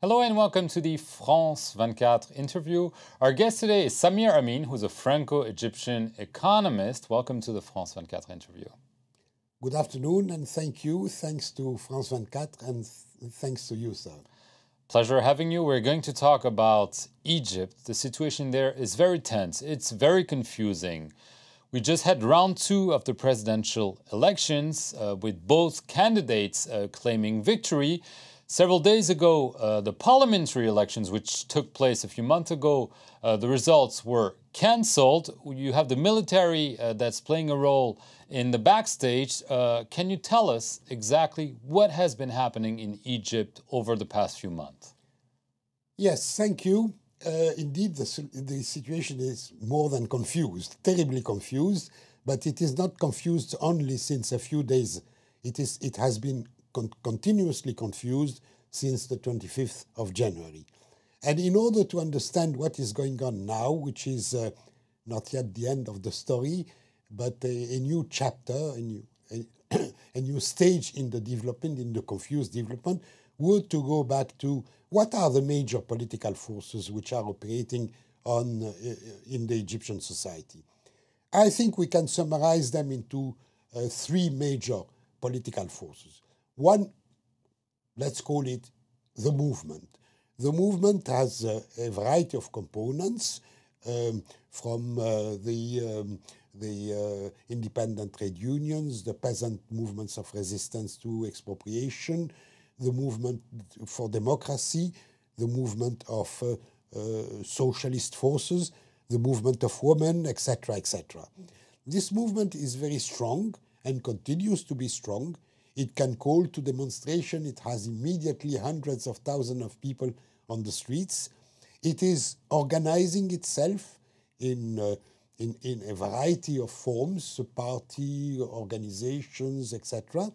Hello and welcome to the France 24 interview. Our guest today is Samir Amin, who's a Franco-Egyptian economist. Welcome to the France 24 interview. Good afternoon and thank you. Thanks to France 24 and thanks to you, sir. Pleasure having you. We're going to talk about Egypt. The situation there is very tense. It's very confusing. We just had round 2 of the presidential elections with both candidates claiming victory. Several days ago, the parliamentary elections, which took place a few months ago, the results were cancelled. You have the military that's playing a role in the backstage. Can you tell us exactly what has been happening in Egypt over the past few months? Yes, thank you. Indeed, the situation is more than confused, terribly confused, but it is not confused only since a few days. It has been continuously confused since the 25th of January. And in order to understand what is going on now, which is not yet the end of the story, but a new chapter, a new stage in the development, in the confused development, were to go back to what are the major political forces which are operating in the Egyptian society. I think we can summarize them into 3 major political forces. One, let's call it the movement. The movement has a variety of components, from the independent trade unions, the peasant movements of resistance to expropriation, the movement for democracy, the movement of socialist forces, the movement of women, etc., etc. This movement is very strong and continues to be strong. It can call to demonstration. It has immediately hundreds of thousands of people on the streets. It is organizing itself in a variety of forms, party organizations, etc.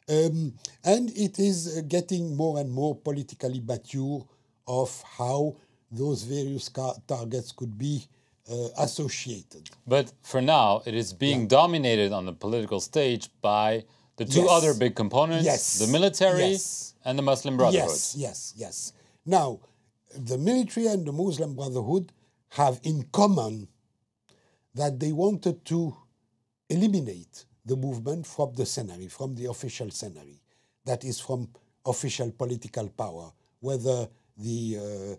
And it is getting more and more politically mature of how those various targets could be associated. But for now, it is being dominated on the political stage by the 2 other big components, the military and the Muslim Brotherhood. Yes. Now, the military and the Muslim Brotherhood have in common that they wanted to eliminate the movement from the scenery, from the official scenery, that is from official political power, whether an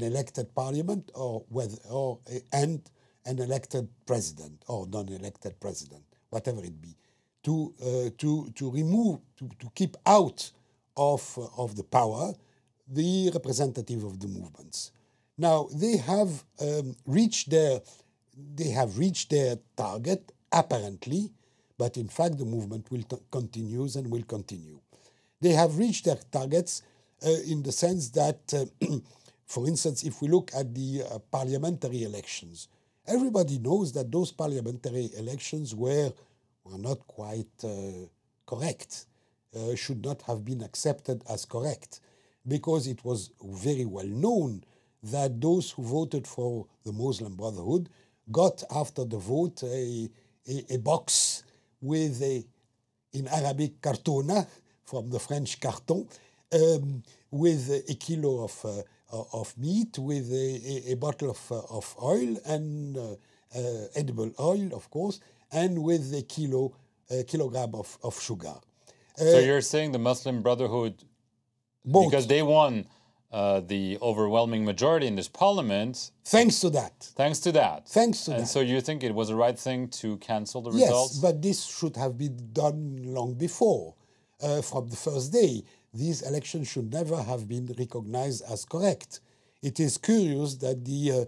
elected parliament and an elected president or non-elected president, whatever it be, to keep out of the power the representative of the movements. Now they have reached their target apparently, but in fact the movement continues and will continue. They have reached their targets in the sense that, for instance, if we look at the parliamentary elections, everybody knows that those parliamentary elections were not quite correct, should not have been accepted as correct, because it was very well known that those who voted for the Muslim Brotherhood got after the vote a box with in Arabic cartona, from the French carton, with a kilo of meat, with a bottle of oil and edible oil, of course, and with a kilogram of sugar. So you're saying the Muslim Brotherhood, because they won the overwhelming majority in this parliament. Thanks to that. And so you think it was the right thing to cancel the results? Yes, but this should have been done long before, from the first day. These elections should never have been recognized as correct. It is curious that the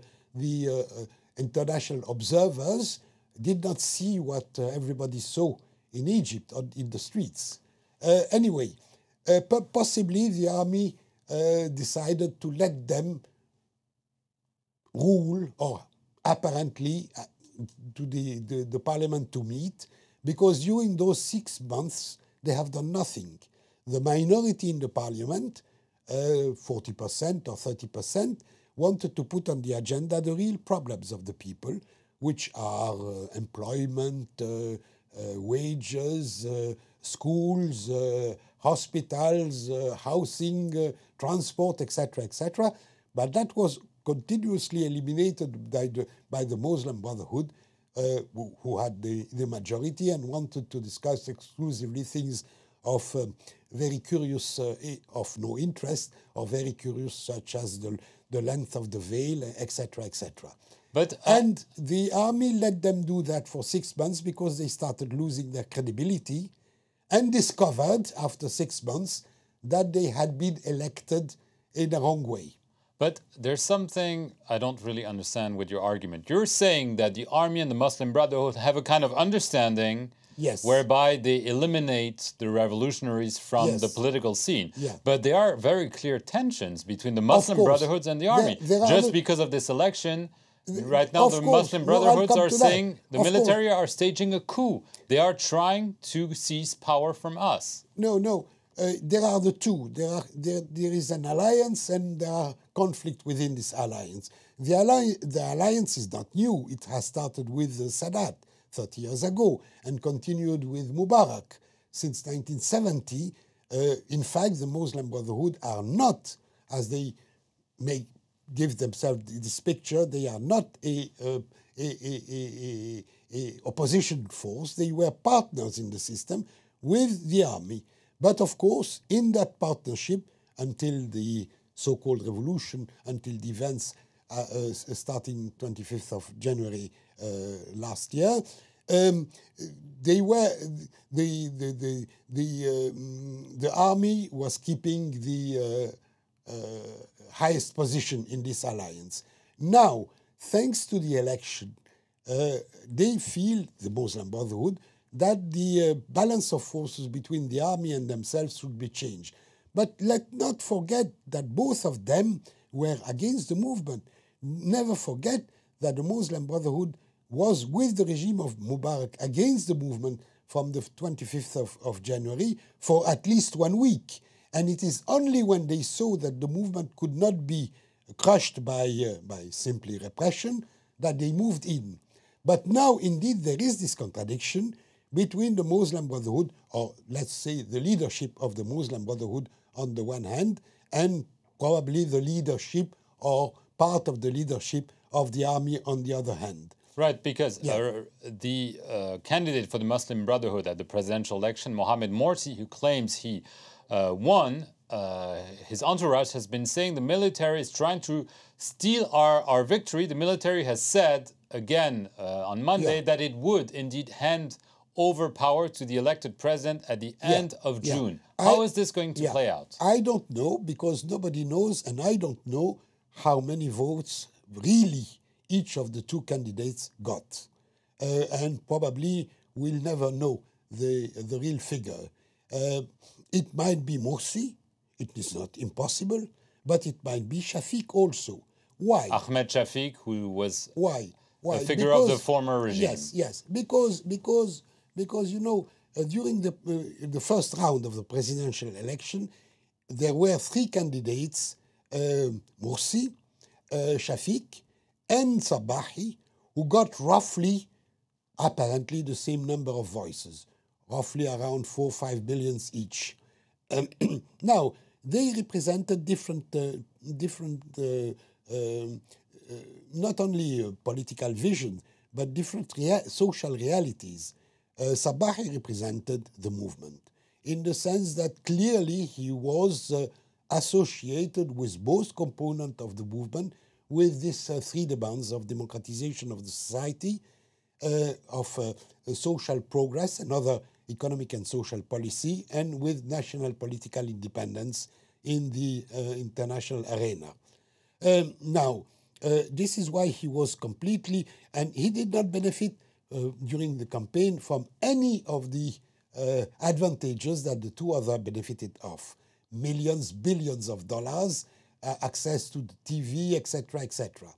international observers did not see what everybody saw in Egypt or in the streets. Anyway, possibly the army decided to let them rule, or apparently to the parliament to meet, because during those 6 months they have done nothing. The minority in the parliament, 40% or 30%, wanted to put on the agenda the real problems of the people, which are employment, wages, schools, hospitals, housing, transport, etc., etc. But that was continuously eliminated by the Muslim Brotherhood, who had the majority and wanted to discuss exclusively things of very curious, of no interest, or very curious, such as the length of the veil, etc., etc. And the army let them do that for 6 months because they started losing their credibility and discovered after 6 months that they had been elected in the wrong way. But there's something I don't really understand with your argument. You're saying that the army and the Muslim Brotherhood have a kind of understanding whereby they eliminate the revolutionaries from the political scene. But there are very clear tensions between the Muslim Brotherhoods and the army. Just because of this election, right now the Muslim Brotherhoods are saying the military are staging a coup. They are trying to seize power from us. No. There are the two. There is an alliance and there are conflict within this alliance. The alliance is not new. It has started with Sadat 30 years ago and continued with Mubarak since 1970. In fact, the Muslim Brotherhood are not, as they may give themselves this picture, they are not a opposition force. They were partners in the system with the army. But of course, in that partnership, until the so-called revolution, until the events starting 25th of January last year, they were the army was keeping the highest position in this alliance. Now, thanks to the election, they feel, the Muslim Brotherhood, that the balance of forces between the army and themselves should be changed. But let's not forget that both of them were against the movement. Never forget that the Muslim Brotherhood was with the regime of Mubarak against the movement from the 25th of January for at least 1 week. And it is only when they saw that the movement could not be crushed by simply repression that they moved in. But now, indeed, there is this contradiction between the Muslim Brotherhood, or let's say the leadership of the Muslim Brotherhood on the one hand, and probably the leadership or part of the leadership of the army on the other hand. Right, because the candidate for the Muslim Brotherhood at the presidential election, Mohamed Morsi, who claims he won, his entourage has been saying the military is trying to steal our victory. The military has said again on Monday that it would indeed hand over power to the elected president at the end of June. How is this going to play out? I don't know, because nobody knows, and I don't know how many votes really each of the two candidates got. And probably we'll never know the real figure. It might be Morsi, it is not impossible, but it might be Shafiq also. Why? Ahmed Shafiq, who was Why? a figure of the former regime. Yes, because you know, during the first round of the presidential election, there were 3 candidates, Morsi, Shafiq, and Sabahi, who got roughly, apparently, the same number of voices, roughly around 4 or 5 million each. Now, they represented different not only political vision, but different social realities. Sabahi represented the movement in the sense that clearly he was associated with both components of the movement, with these 3 demands of democratization of the society, of social progress and other economic and social policy, and with national political independence in the international arena. Now, this is why he was completely, and he did not benefit during the campaign from any of the advantages that the 2 others benefited of. Millions, billions of dollars, access to the TV, etc., etc.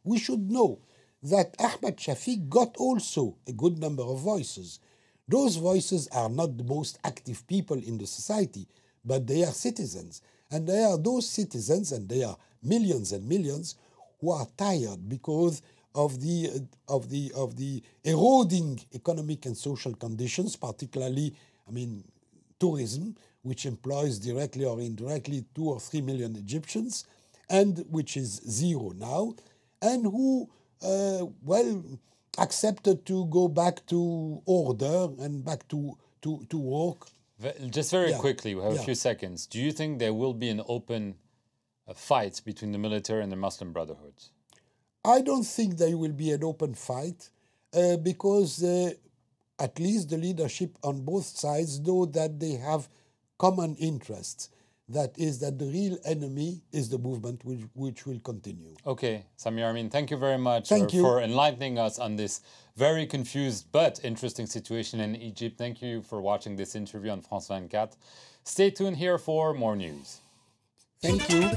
We should know that Ahmed Shafiq got also a good number of voices. Those voices are not the most active people in the society, but they are citizens. And they are those citizens, and they are millions and millions, who are tired because of the eroding economic and social conditions, particularly, I mean, tourism, which employs directly or indirectly 2 or 3 million Egyptians, and which is zero now, and who, well, accepted to go back to order and back to work. Just very quickly, we have a few seconds. Do you think there will be an open fight between the military and the Muslim Brotherhood? I don't think there will be an open fight because at least the leadership on both sides know that they have common interests. That is that the real enemy is the movement which will continue. Okay, Samir Amin, thank you very much for enlightening us on this very confused but interesting situation in Egypt. Thank you for watching this interview on France 24. Stay tuned here for more news. Thank you.